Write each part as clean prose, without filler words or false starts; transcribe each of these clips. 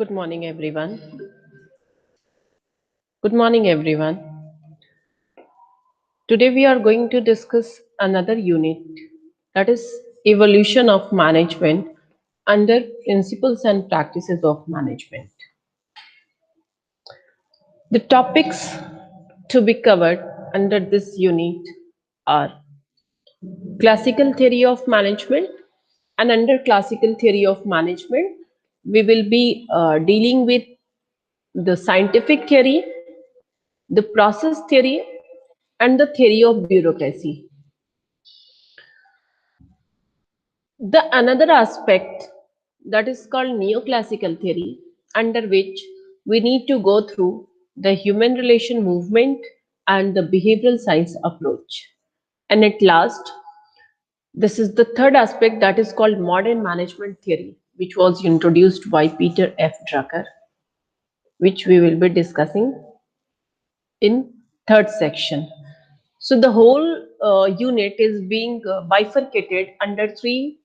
Good morning, everyone. Good morning, everyone. Today we are going to discuss another unit, that is evolution of management under principles and practices of management. The topics to be covered under this unit are classical theory of management, and under classical theory of management we will be dealing with the scientific theory, the process theory, and the theory of bureaucracy. The another aspect, that is called neoclassical theory, under which we need to go through the human relation movement and the behavioral science approach. And at last, this is the third aspect, that is called modern management theory, which was introduced by Peter F. Drucker, which we will be discussing in third section. So the whole unit is being bifurcated under three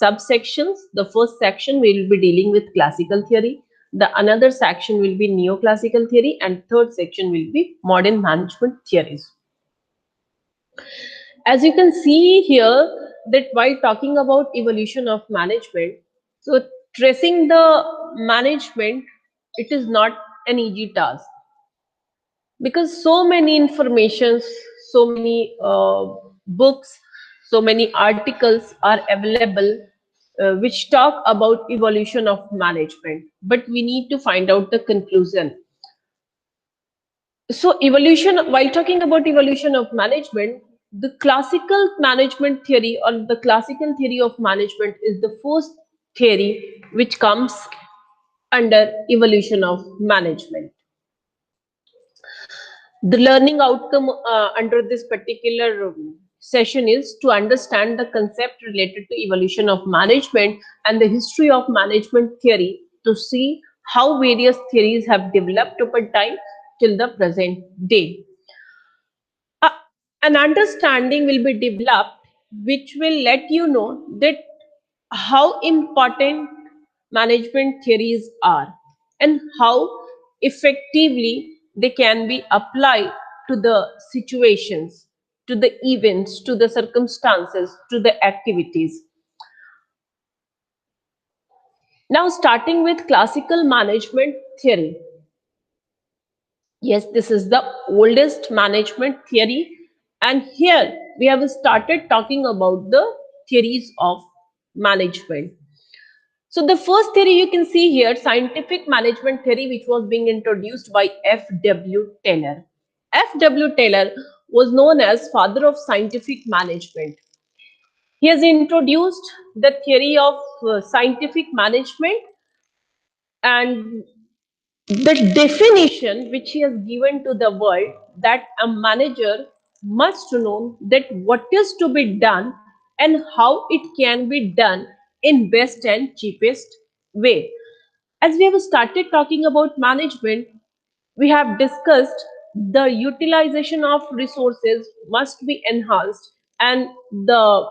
subsections. The first section we will be dealing with classical theory. The another section will be neoclassical theory, and third section will be modern management theories. As you can see here, that while talking about evolution of management, so tracing the management, it is not an easy task, because so many informations, so many books, so many articles are available which talk about evolution of management, but we need to find out the conclusion. So evolution, while talking about evolution of management, the classical management theory or the classical theory of management is the first theory which comes under evolution of management. The learning outcome under this particular session is to understand the concept related to evolution of management and the history of management theory, to see how various theories have developed over time till the present day. Uh, an understanding will be developed which will let you know that how important management theories are and how effectively they can be applied to the situations, to the events, to the circumstances, to the activities. Now, starting with classical management theory. Yes, this is the oldest management theory, and here we have started talking about the theories of management. So the first theory you can see here, scientific management theory, which was being introduced by F.W. Taylor. F.W. Taylor was known as father of scientific management. He has introduced the theory of scientific management, and the definition which he has given to the world, that a manager must know that what is to be done and how it can be done in best and cheapest way. As we have started talking about management, we have discussed the utilization of resources must be enhanced and the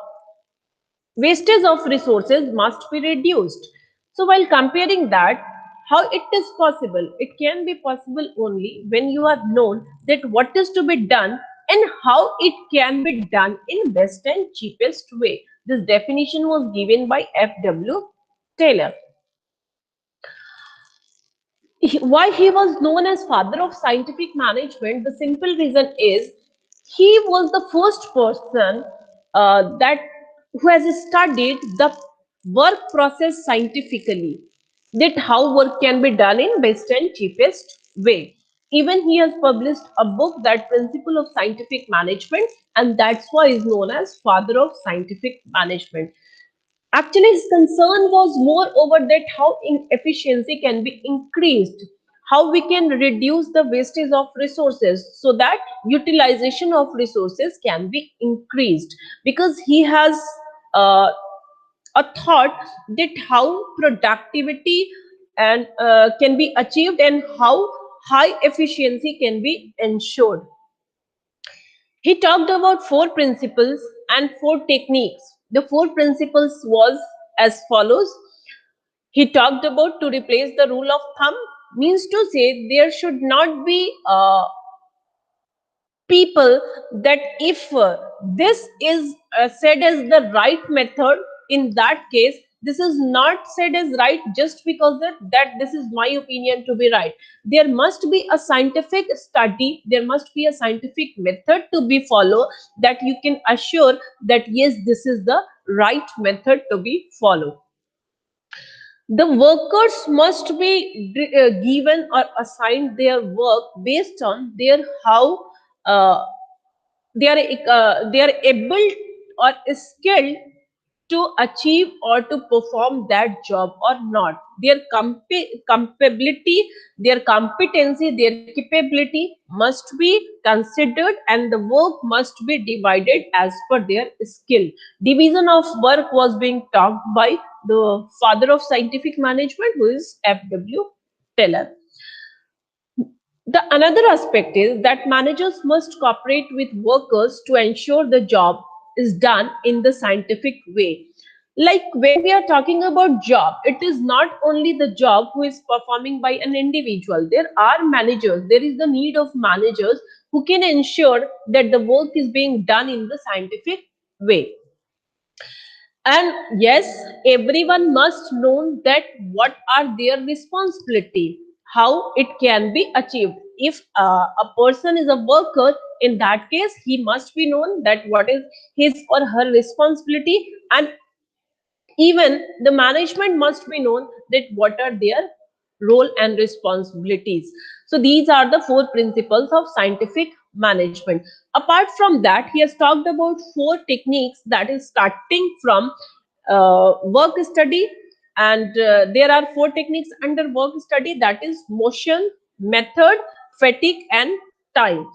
wastage of resources must be reduced. So while comparing that, how it is possible? It can be possible only when you are known that what is to be done and how it can be done in best and cheapest way. This definition was given by F.W. Taylor. Why he was known as father of scientific management? The simple reason is he was the first person that who has studied the work process scientifically, that how work can be done in best and cheapest way. Even he has published a book, that principle of scientific management, and that's why he is known as father of scientific management. Actually, his concern was more over that how efficiency can be increased, how we can reduce the wastage of resources so that utilization of resources can be increased. Because he has uh, a thought that how productivity and can be achieved and how high efficiency can be ensured. He talked about four principles and four techniques. The four principles was as follows. He talked about to replace the rule of thumb, means to say there should not be people that if this is said as the right method, in that case this is not said as right just because that this is my opinion to be right. There must be a scientific study, there must be a scientific method to be followed, that you can assure that yes, this is the right method to be followed. The workers must be given or assigned their work based on their how uh, they are able or skilled to achieve or to perform that job or not. Their compatibility, their competency, their capability must be considered, and the work must be divided as per their skill. Division of work was being talked by the father of scientific management, who is F.W. Taylor. The another aspect is that managers must cooperate with workers to ensure the job is done in the scientific way. Like when we are talking about job, it is not only the job who is performing by an individual. There are managers. There is the need of managers who can ensure that the work is being done in the scientific way. And yes, everyone must know that what are their responsibility, how it can be achieved. If a person is a worker, in that case, he must be known that what is his or her responsibility, and even the management must be known that what are their role and responsibilities. So these are the four principles of scientific management. Apart from that, he has talked about four techniques, that is starting from work study, and there are four techniques under work study, that is motion, method, fatigue, and time.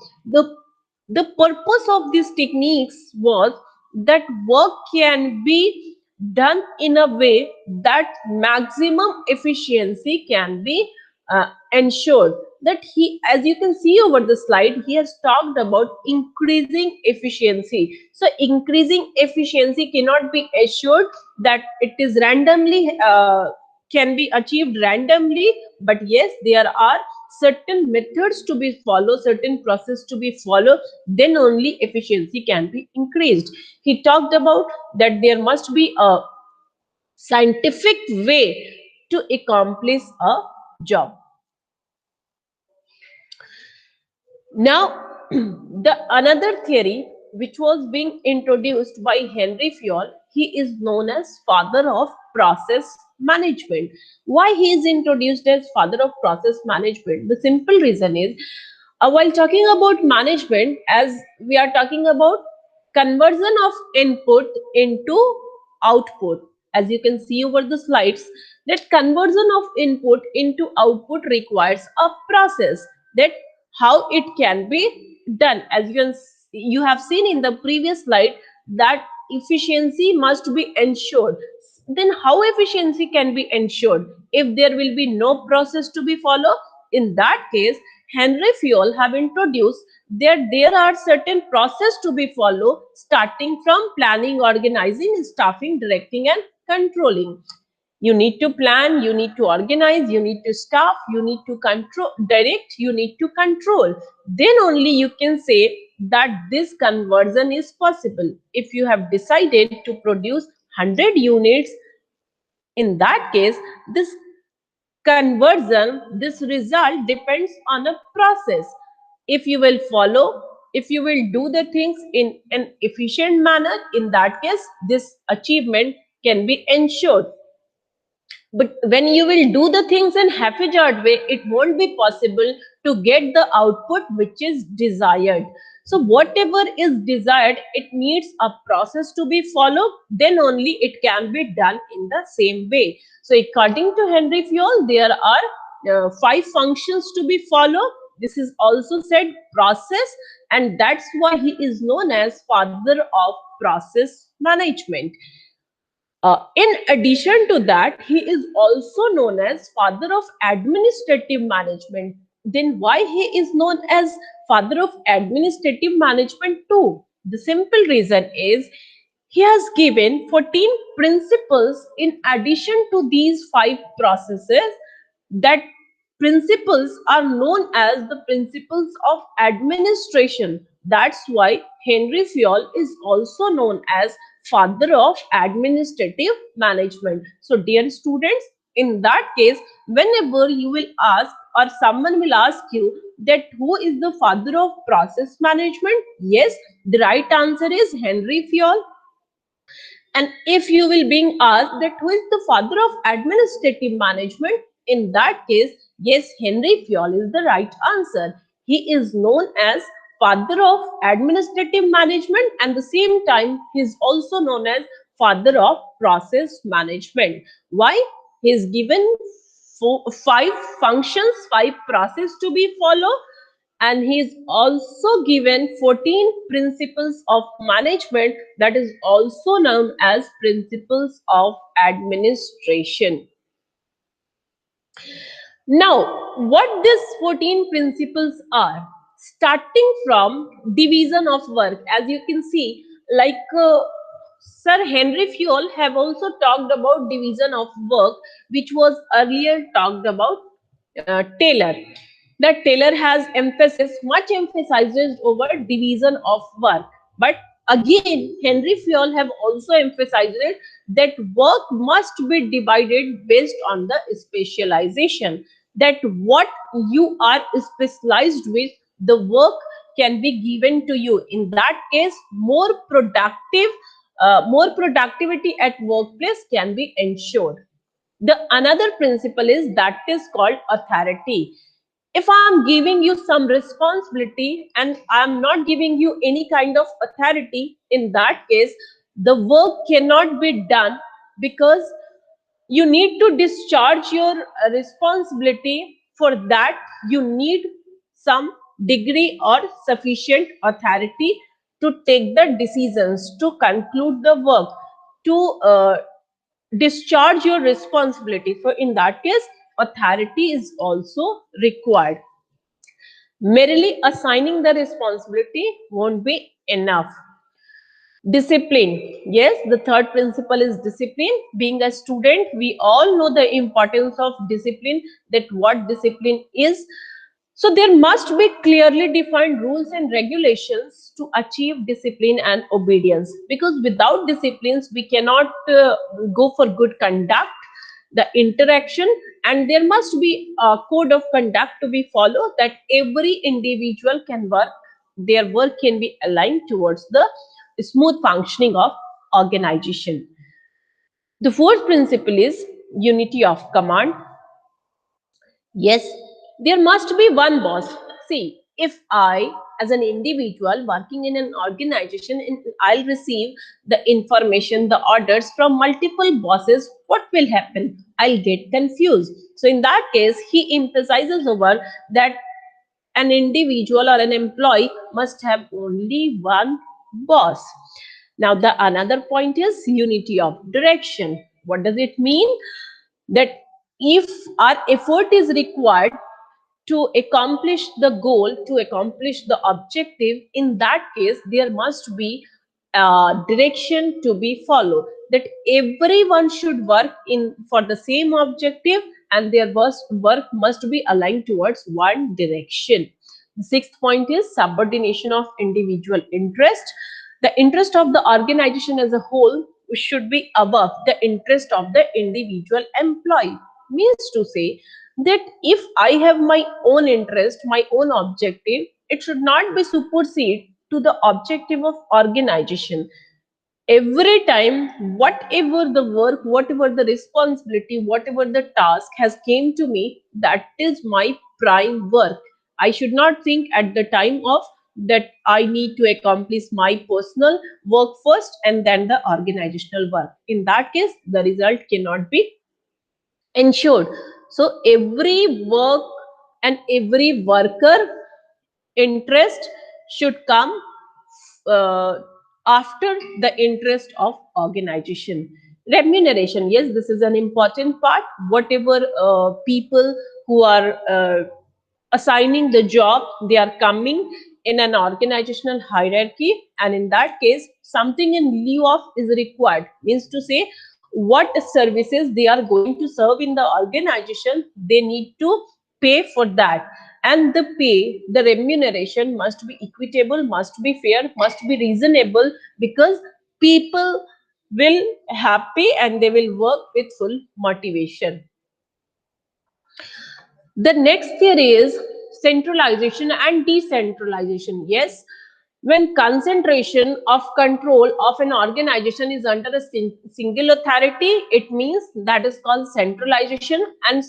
The purpose of these techniques was that work can be done in a way that maximum efficiency can be ensured. That he, as you can see over the slide, he has talked about increasing efficiency. So increasing efficiency cannot be assured that it is randomly can be achieved randomly, but yes, there are certain methods to be followed, certain process to be followed, then only efficiency can be increased. He talked about that there must be a scientific way to accomplish a job. Now, the another theory which was being introduced by Henry Fayol, he is known as father of process management. Why he is introduced as father of process management? The simple reason is, while talking about management, as we are talking about conversion of input into output, as you can see over the slides, that conversion of input into output requires a process, that how it can be done. As you have seen in the previous slide, that efficiency must be ensured. Then how efficiency can be ensured if there will be no process to be followed? In that case, Henry Fayol have introduced that there are certain process to be followed, starting from planning, organizing, staffing, directing, and controlling. You need to plan, you need to organize, you need to staff, you need to control, direct, you need to control. Then only you can say that this conversion is possible. If you have decided to produce 100 units, in that case, this conversion, this result depends on a process. If you will follow, if you will do the things in an efficient manner, in that case, this achievement can be ensured. But when you will do the things in haphazard way, it won't be possible to get the output which is desired. So whatever is desired, it needs a process to be followed, then only it can be done in the same way. So according to Henry Fayol, there are five functions to be followed. This is also said process, and that's why he is known as father of process management. In addition to that, he is also known as father of administrative management. Then why he is known as father of administrative management too? The simple reason is He has given 14 principles in addition to these five processes. That principles are known as the principles of administration. That's why Henry Fayol is also known as father of administrative management. So, dear students, in that case, whenever you will ask or someone will ask you that who is the father of process management, yes, the right answer is Henry Fayol. And if you will being asked that who is the father of administrative management, in that case, yes, Henry Fayol is the right answer. He is known as father of administrative management, and the same time he is also known as father of process management. Why? He is given five functions, five processes to be followed, and he is also given 14 principles of management, that is also known as principles of administration. Now, what these 14 principles are, starting from division of work, as you can see, like Sir Henry Fayol have also talked about division of work, which was earlier talked about Taylor. That Taylor has emphasis, much emphasizes over division of work. But again, Henry Fayol have also emphasized it that work must be divided based on the specialization. That what you are specialized with, the work can be given to you. In that case, more productivity at workplace can be ensured. The another principle is that is called authority. If I'm giving you some responsibility and I'm not giving you any kind of authority, in that case the work cannot be done, because you need to discharge your responsibility. For that you need some degree or sufficient authority to take the decisions, to conclude the work, to discharge your responsibility. For in that case, authority is also required. Merely assigning the responsibility won't be enough. Discipline. Yes, the third principle is discipline. Being a student, we all know the importance of discipline, that what discipline is. So there must be clearly defined rules and regulations to achieve discipline and obedience, because without disciplines we cannot go for good conduct, the interaction, and there must be a code of conduct to be followed, that every individual can work, their work can be aligned towards the smooth functioning of organization. The fourth principle is unity of command. Yes, there must be one boss. See, if I, as an individual working in an organization, I'll receive the information, the orders from multiple bosses, what will happen? I'll get confused. So, in that case, he emphasizes over that an individual or an employee must have only one boss. Now, the another point is unity of direction. What does it mean? That if our effort is required to accomplish the goal, to accomplish the objective, in that case there must be a direction to be followed, that everyone should work in for the same objective, and their work must be aligned towards one direction. The sixth point is subordination of individual interest. The interest of the organization as a whole should be above the interest of the individual employee. Means to say that if I have my own interest, my own objective, it should not be supersede to the objective of organization. Every time, whatever the work, whatever the responsibility, whatever the task has came to me, that is my prime work. I should not think at the time of that I need to accomplish my personal work first and then the organizational work. In that case the result cannot be ensured. So every work and every worker interest should come uh, after the interest of organization. Remuneration, yes, this is an important part. Whatever people who are assigning the job, they are coming in an organizational hierarchy, and in that case something in lieu of is required, means to say what services they are going to serve in the organization, they need to pay for that. And the pay, the remuneration must be equitable, must be fair, must be reasonable, because people will happy and they will work with full motivation. The next theory is centralization and decentralization. Yes, when concentration of control of an organization is under a single authority, it means that is called centralization. And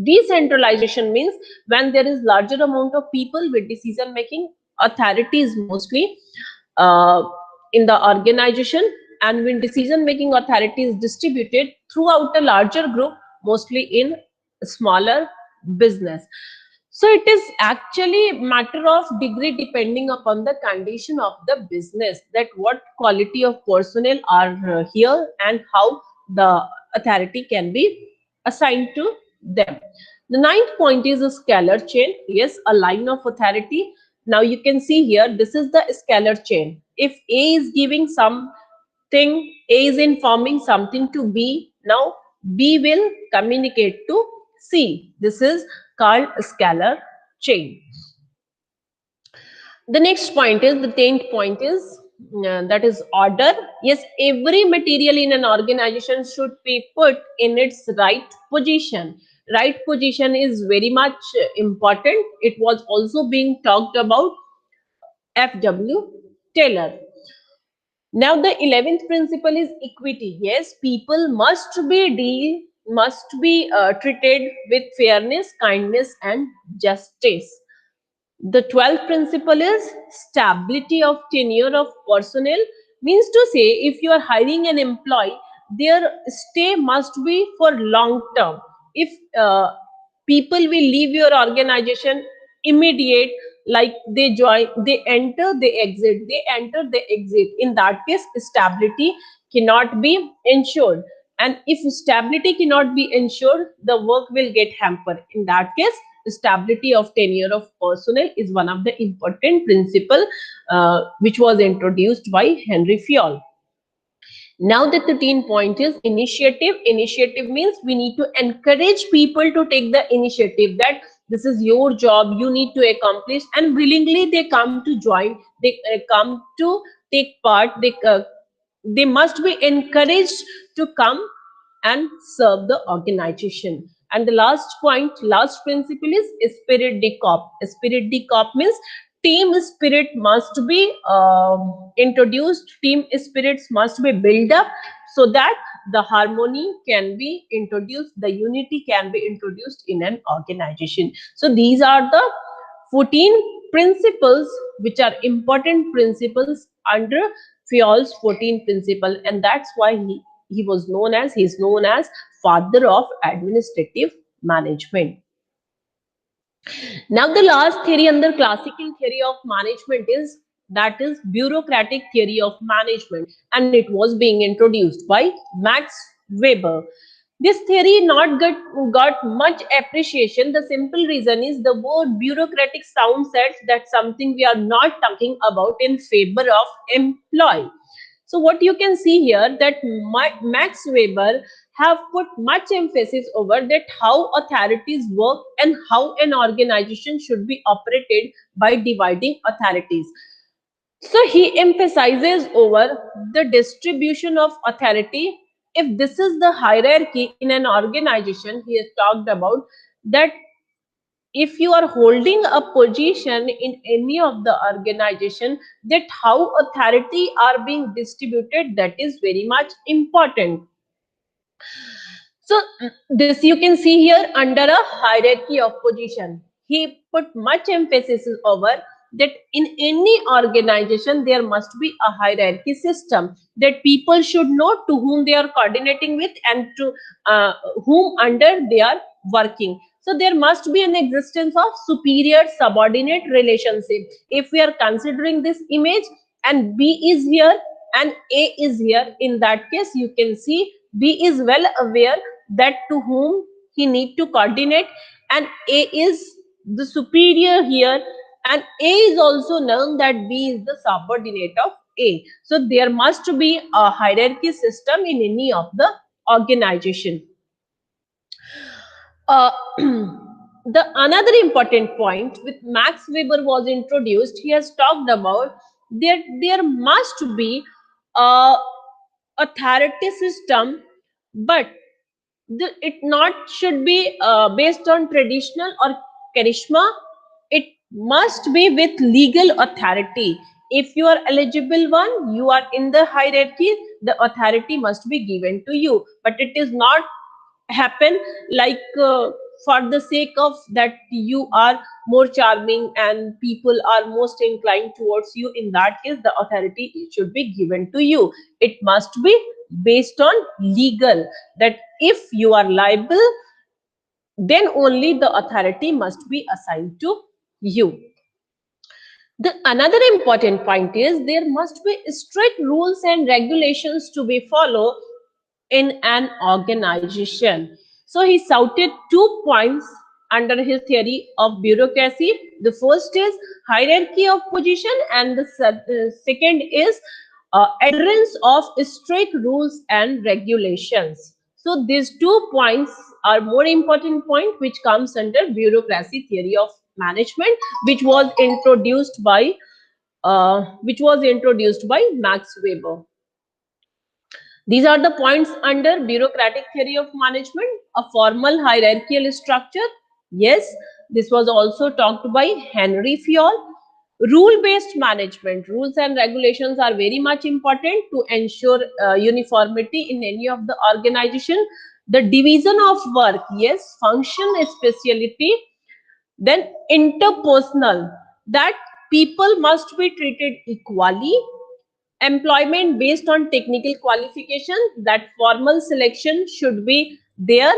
decentralization means when there is larger amount of people with decision making authorities mostly uh, in the organization, and when decision making authority is distributed throughout a larger group, mostly in smaller business. So it is actually matter of degree depending upon the condition of the business, that what quality of personnel are here and how the authority can be assigned to them. The ninth point is a scalar chain. Yes, a line of authority. Now you can see here, this is the scalar chain. If A is giving something, A is informing something to B, now B will communicate to C. This is called a scalar chain. The next point is, the 10th point is, that is order. Yes, every material in an organization should be put in its right position. Right position is very much important. It was also being talked about FW Taylor. Now the 11th principle is equity. Yes, people must be treated with fairness, kindness, and justice. The 12th principle is stability of tenure of personnel, means to say if you are hiring an employee, their stay must be for long term. If people will leave your organization immediate, like they join, they enter, they exit, they enter, they exit, in that case stability cannot be ensured. And if stability cannot be ensured, the work will get hampered. In that case, stability of tenure of personnel is one of the important principle which was introduced by Henry Fayol. Now the 13th point is initiative. Initiative means we need to encourage people to take the initiative, that this is your job, you need to accomplish, and willingly they come to join, they come to take part, they must be encouraged to come and serve the organization. And the last point, last principle is spirit de corps. Spirit de corps means team spirit must be introduced, team spirits must be built up, so that the harmony can be introduced, the unity can be introduced in an organization. So these are the 14 principles which are important principles under Fayol's 14 principle, and that's why he is known as father of administrative management. Now the last theory under classical theory of management is, that is bureaucratic theory of management, and it was being introduced by Max Weber. This theory got much appreciation. The simple reason is the word bureaucratic sound says that something we are not talking about in favor of employee. So what you can see here, that Max Weber have put much emphasis over that how authorities work and how an organization should be operated by dividing authorities. So he emphasizes over the distribution of authority. If this is the hierarchy in an organization, he has talked about that if you are holding a position in any of the organization, that how authority are being distributed, that is very much important. So this you can see here under a hierarchy of position. He put much emphasis over that in any organization there must be a hierarchy system, that people should know to whom they are coordinating with and to whom under they are working. So there must be an existence of superior subordinate relationship. If we are considering this image and B is here and A is here, in that case you can see B is well aware that to whom he need to coordinate, and A is the superior here, and A is also known that B is the subordinate of A. So there must be a hierarchy system in any of the organization. Uh, the another important point with Max Weber was introduced, he has talked about that there must be a authority system, but it not should be based on traditional or charisma. It must be with legal authority. If you are eligible one, you are in the hierarchy, the authority must be given to you, but it is not happen like for the sake of that you are more charming and people are most inclined towards you. In that case, the authority should be given to you. It must be based on legal, that if you are liable, then only the authority must be assigned to you. The another important point is there must be strict rules and regulations to be followed in an organization. So he cited 2 points under his theory of bureaucracy. The first is hierarchy of position, and the second is adherence of strict rules and regulations. So these 2 points are more important point which comes under bureaucracy theory of management, which was introduced by Max Weber. These are the points under bureaucratic theory of management. A formal hierarchical structure. Yes, this was also talked by Henry Fayol. Rule-based management. Rules and regulations are very much important to ensure uniformity in any of the organization. The division of work. Yes, function, speciality. Then interpersonal. That people must be treated equally. Employment based on technical qualification, that formal selection should be there,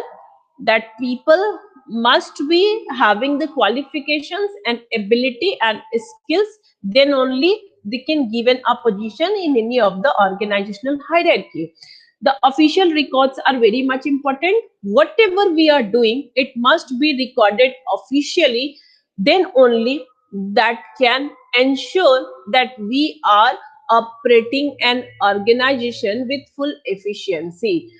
that people must be having the qualifications and ability and skills, then only they can given a position in any of the organizational hierarchy. The official records are very much important. Whatever we are doing, it must be recorded officially, then only that can ensure that we are operating an organization with full efficiency.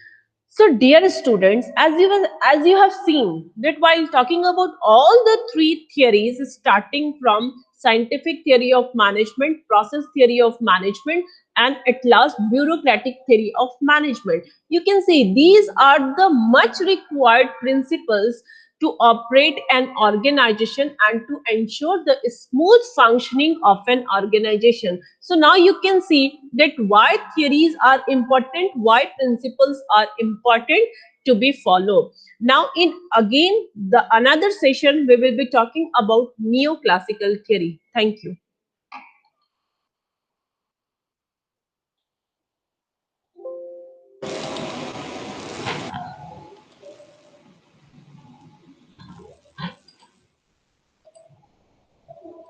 So, dear students, as you have seen that while talking about all the three theories, starting from scientific theory of management, process theory of management, and at last bureaucratic theory of management, you can see these are the much required principles to operate an organization and to ensure the smooth functioning of an organization. So now you can see that why theories are important, why principles are important to be followed. Now in again the another session we will be talking about neoclassical theory. Thank you.